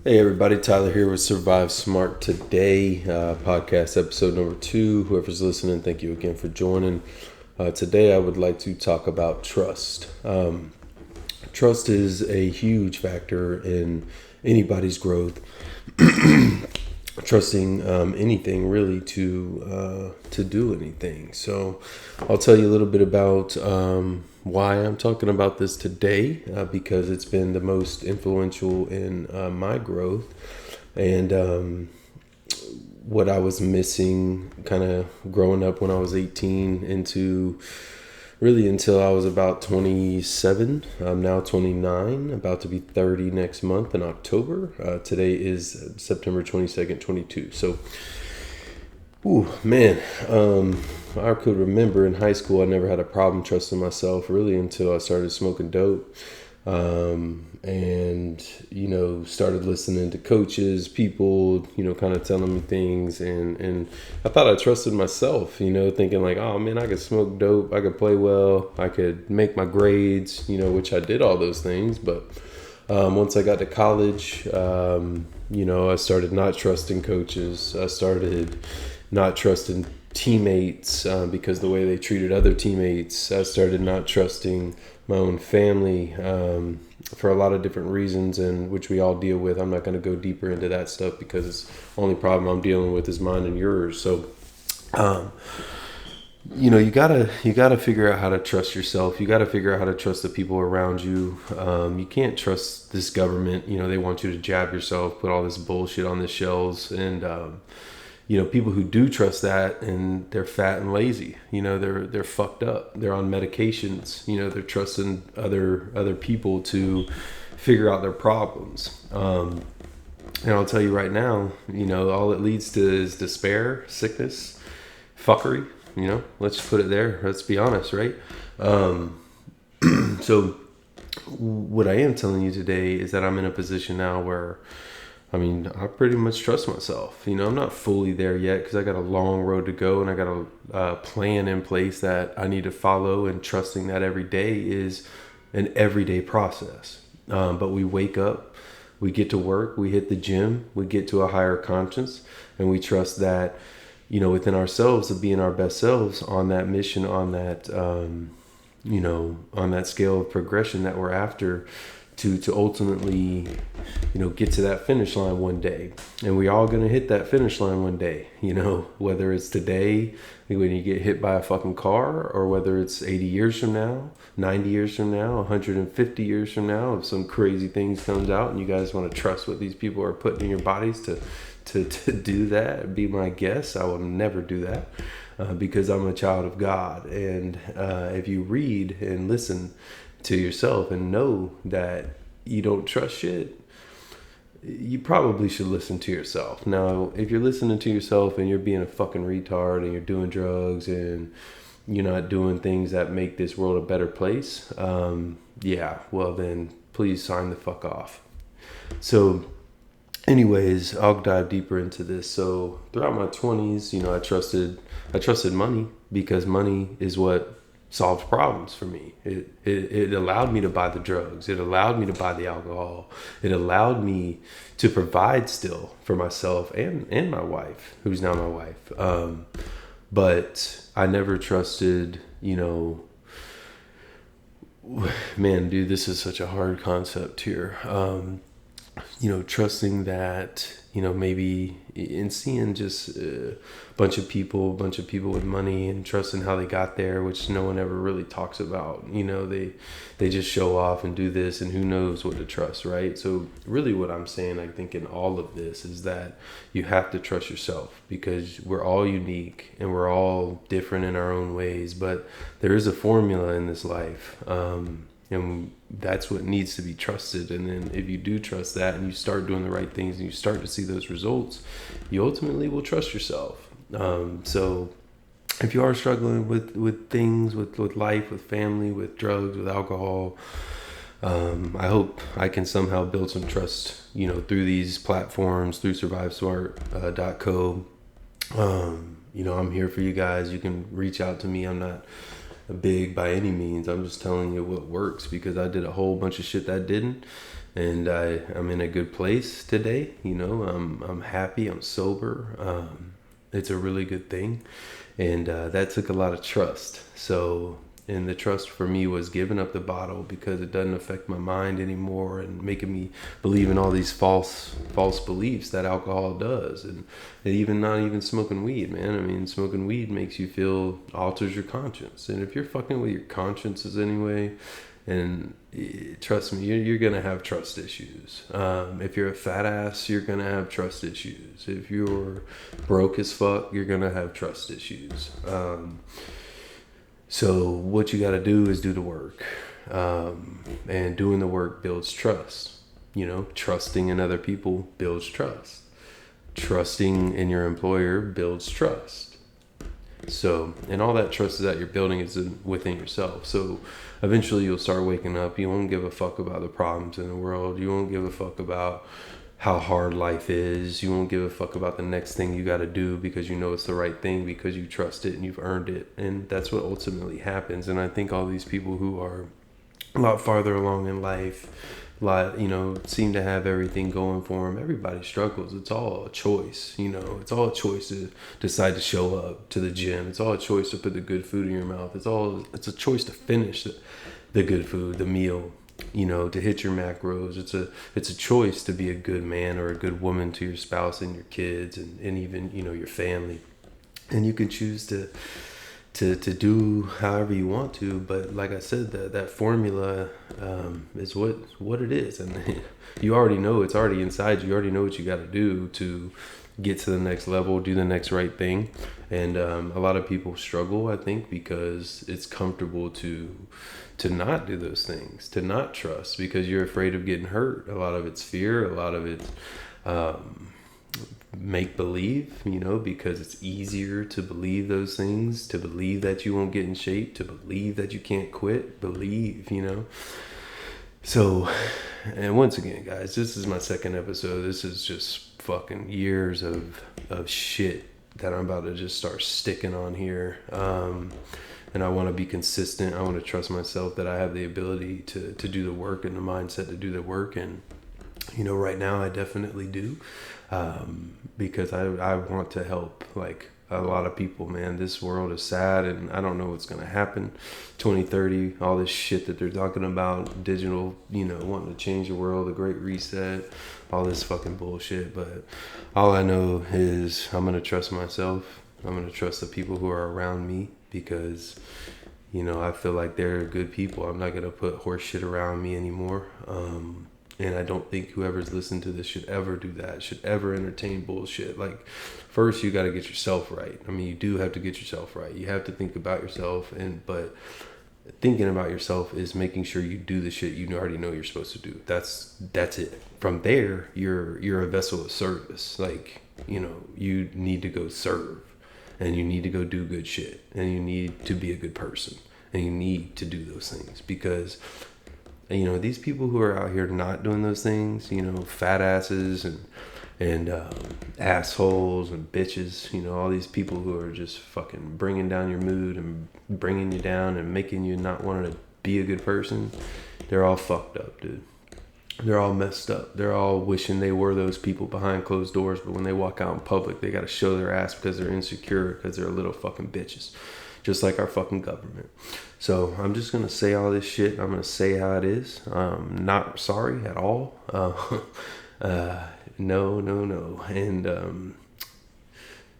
Hey everybody, Tyler here with Survive Smart Today, podcast episode number 2. Whoever's listening, thank you again for joining. Today I would like to talk about trust. Trust is a huge factor in anybody's growth. Trusting anything really to do anything. So I'll tell you a little bit about why I'm talking about this today, because it's been the most influential in my growth and what I was missing kind of growing up when I was 18 into really until I was about 27. I'm now 29, about to be 30 next month in October. Today is September 22nd, 22. So, man, I could remember in high school I never had a problem trusting myself really until I started smoking dope. And started listening to coaches, people, kind of telling me things, and I thought I trusted myself, thinking like, oh man, I could smoke dope, I could play well, I could make my grades, which I did all those things. But once I got to college, I started not trusting coaches. I started not trusting teammates because the way they treated other teammates. I started not trusting my own family for a lot of different reasons, and which we all deal with. I'm not going to go deeper into that stuff because it's the only problem I'm dealing with is mine and yours. So, you gotta figure out how to trust yourself. You gotta figure out how to trust the people around you. You can't trust this government. They want you to jab yourself, put all this bullshit on the shelves, and people who do trust that, and they're fat and lazy. They're fucked up. They're on medications. They're trusting other people to figure out their problems. And I'll tell you right now, all it leads to is despair, sickness, fuckery. Let's put it there. Let's be honest, right? So what I am telling you today is that I'm in a position now where I pretty much trust myself. I'm not fully there yet because I got a long road to go, and I got a plan in place that I need to follow, and trusting that every day is an everyday process. But we wake up, we get to work, we hit the gym, we get to a higher conscience, and we trust that, within ourselves of being our best selves on that mission, on that, on that scale of progression that we're after, to ultimately, get to that finish line one day. And we're all going to hit that finish line one day, whether it's today when you get hit by a fucking car, or whether it's 80 years from now, 90 years from now, 150 years from now, if some crazy things comes out and you guys want to trust what these people are putting in your bodies to do that, be my guest. I will never do that because I'm a child of God. And if you read and listen to yourself and know that you don't trust shit, you probably should listen to yourself. Now, if you're listening to yourself and you're being a fucking retard and you're doing drugs and you're not doing things that make this world a better place, well then please sign the fuck off. So anyways, I'll dive deeper into this. So throughout my 20s, I trusted money because money is what solved problems for me. It allowed me to buy the drugs. It allowed me to buy the alcohol. It allowed me to provide still for myself and my wife, who's now my wife. But I never trusted, man, dude, this is such a hard concept here. Trusting that, maybe in seeing just a bunch of people with money and trusting how they got there, which no one ever really talks about. They just show off and do this, and who knows what to trust, right? So really what I'm saying, I think in all of this, is that you have to trust yourself, because we're all unique and we're all different in our own ways, but there is a formula in this life. And that's what needs to be trusted. And then if you do trust that and you start doing the right things and you start to see those results, you ultimately will trust yourself. So if you are struggling with things, with life, with family, with drugs, with alcohol, I hope I can somehow build some trust, through these platforms, through survivesmart.co. I'm here for you guys. You can reach out to me. I'm not big by any means. I'm just telling you what works, because I did a whole bunch of shit that didn't. and I'm in a good place today. I'm happy. I'm sober. It's a really good thing, and that took a lot of trust. So, and the trust for me was giving up the bottle because it doesn't affect my mind anymore and making me believe in all these false beliefs that alcohol does. And even not even smoking weed, man. I mean, smoking weed makes you feel, alters your conscience. And if you're fucking with your consciences anyway, and trust me, you're gonna have trust issues. If you're a fat ass, you're gonna have trust issues. If you're broke as fuck, you're gonna have trust issues. So what you got to do is do the work, and doing the work builds trust. Trusting in other people builds trust. Trusting in your employer builds trust. So, and all that trust that you're building is within yourself. So eventually you'll start waking up. You won't give a fuck about the problems in the world. You won't give a fuck about how hard life is. You won't give a fuck about the next thing you got to do because you know it's the right thing, because you trust it and you've earned it. And that's what ultimately happens. And I think all these people who are a lot farther along in life, seem to have everything going for them. Everybody struggles. It's all a choice. It's all a choice to decide to show up to the gym. It's all a choice to put the good food in your mouth. It's a choice to finish the good food, the meal. To hit your macros. It's a choice to be a good man or a good woman to your spouse and your kids and even, your family. And you can choose to do however you want to. But like I said, that formula is what it is. And you already know, it's already inside you. You already know what you got to do to get to the next level, do the next right thing. And a lot of people struggle, I think, because it's comfortable to not do those things, to not trust, because you're afraid of getting hurt. A lot of it's fear, a lot of it's make believe, because it's easier to believe those things, to believe that you won't get in shape, to believe that you can't quit, So, and once again, guys, this is my second episode. This is just fucking years of shit that I'm about to just start sticking on here. And I want to be consistent. I want to trust myself that I have the ability to do the work and the mindset to do the work. And, right now I definitely do. Because I want to help, like, a lot of people, man. This world is sad and I don't know what's going to happen. 2030, all this shit that they're talking about, digital, wanting to change the world, the Great Reset, all this fucking bullshit. But all I know is I'm going to trust myself. I'm going to trust the people who are around me, because, I feel like they're good people. I'm not going to put horse shit around me anymore. And I don't think whoever's listening to this should ever do that, should ever entertain bullshit. Like, first you got to get yourself right. I mean, you do have to get yourself right. You have to think about yourself, but thinking about yourself is making sure you do the shit you already know you're supposed to do. That's it. From there, you're a vessel of service. Like, you need to go serve, and you need to go do good shit, and you need to be a good person, and you need to do those things, because these people who are out here not doing those things, fat asses and assholes and bitches, all these people who are just fucking bringing down your mood and bringing you down and making you not want to be a good person, they're all fucked up, dude. They're all messed up. They're all wishing they were those people behind closed doors, but when they walk out in public, they got to show their ass because they're insecure, because they're little fucking bitches. Just like our fucking government. So I'm just going to say all this shit. I'm going to say how it is. Not sorry at all. No. And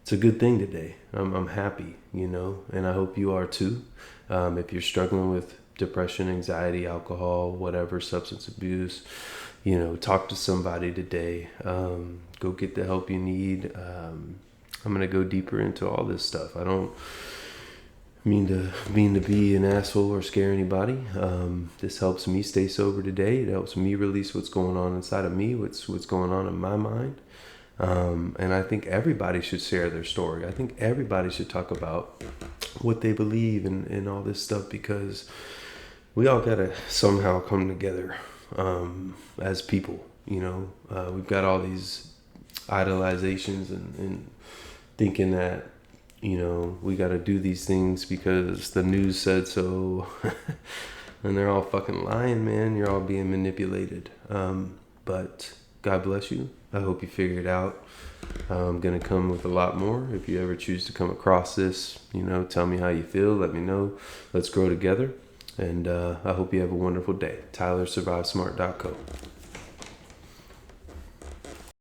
it's a good thing today. I'm happy, and I hope you are too. If you're struggling with depression, anxiety, alcohol, whatever, substance abuse, talk to somebody today. Go get the help you need. I'm going to go deeper into all this stuff. I don't mean to be an asshole or scare anybody. This helps me stay sober today. It helps me release what's going on inside of me, what's going on in my mind. And I think everybody should share their story. I think everybody should talk about what they believe and all this stuff, because we all gotta somehow come together as people. We've got all these idolizations and thinking that we got to do these things because the news said so. And they're all fucking lying, man. You're all being manipulated. But God bless you. I hope you figure it out. I'm going to come with a lot more. If you ever choose to come across this, tell me how you feel. Let me know. Let's grow together. And I hope you have a wonderful day. TylerSurviveSmart.co.